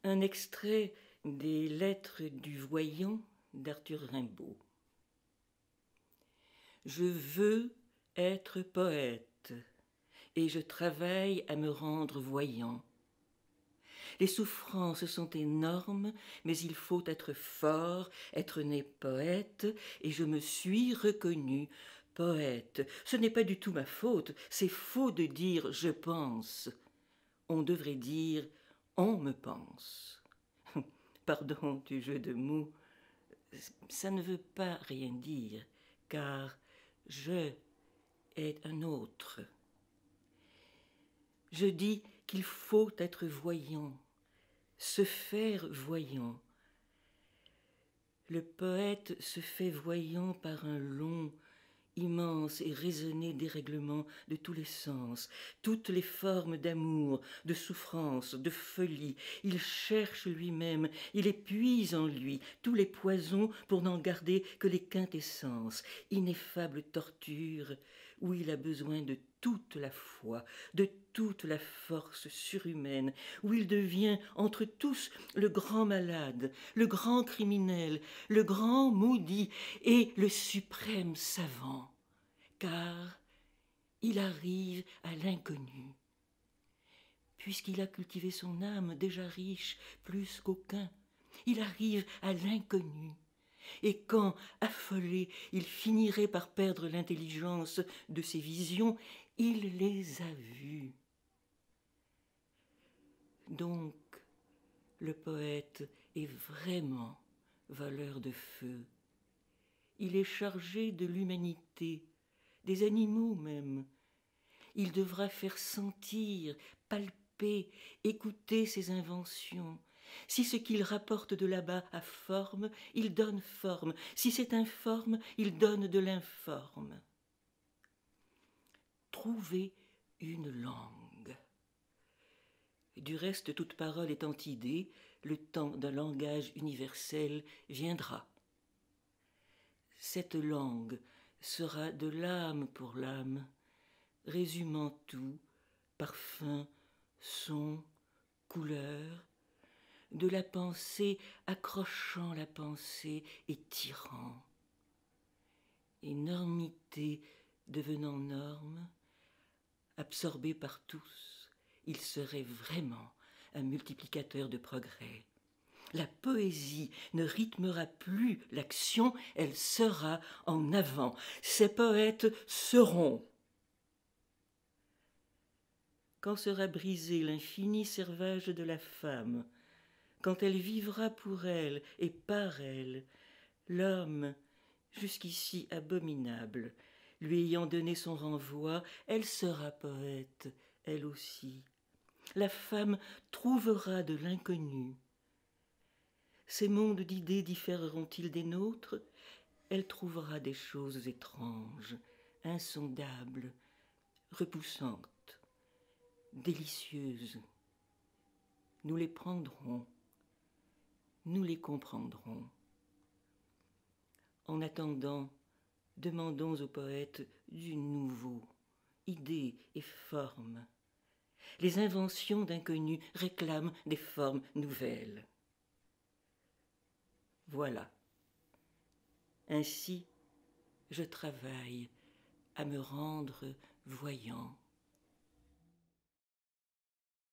Un extrait des Lettres du Voyant d'Arthur Rimbaud. Je veux être poète et je travaille à me rendre voyant. Les souffrances sont énormes, mais il faut être fort, être né poète, et je me suis reconnu poète. Ce n'est pas du tout ma faute, c'est faux de dire « je pense ». On devrait dire « on me pense ». Pardon du jeu de mots, ça ne veut pas rien dire, car « je » est un autre. Je dis qu'il faut être voyant, se faire voyant. Le poète se fait voyant par un long, immense et raisonné dérèglement de tous les sens, toutes les formes d'amour, de souffrance, de folie. Il cherche lui-même, il épuise en lui tous les poisons pour n'en garder que les quintessences, ineffable torture où il a besoin de toute la foi, de toute la force surhumaine, où il devient entre tous le grand malade, le grand criminel, le grand maudit et le suprême savant, car il arrive à l'inconnu. Puisqu'il a cultivé son âme déjà riche plus qu'aucun, il arrive à l'inconnu. Et quand, affolé, il finirait par perdre l'intelligence de ses visions, il les a vues. Donc, le poète est vraiment voleur de feu. Il est chargé de l'humanité, des animaux même. Il devra faire sentir, palper, écouter ses inventions. Si ce qu'il rapporte de là-bas a forme, il donne forme. Si c'est informe, il donne de l'informe. Trouver une langue. Du reste, toute parole étant idée, le temps d'un langage universel viendra. Cette langue sera de l'âme pour l'âme, résumant tout, parfum, son, couleur, de la pensée accrochant la pensée et tirant. Énormité devenant norme, absorbé par tous, il serait vraiment un multiplicateur de progrès. La poésie ne rythmera plus l'action, elle sera en avant. Ces poètes seront. Quand sera brisé l'infini servage de la femme, quand elle vivra pour elle et par elle, l'homme, jusqu'ici abominable, lui ayant donné son renvoi, elle sera poète, elle aussi. La femme trouvera de l'inconnu. Ces mondes d'idées différeront-ils des nôtres? Elle trouvera des choses étranges, insondables, repoussantes, délicieuses. Nous les prendrons, nous les comprendrons. En attendant, demandons aux poètes du nouveau, idées et formes. Les inventions d'inconnus réclament des formes nouvelles. Voilà. Ainsi, je travaille à me rendre voyant.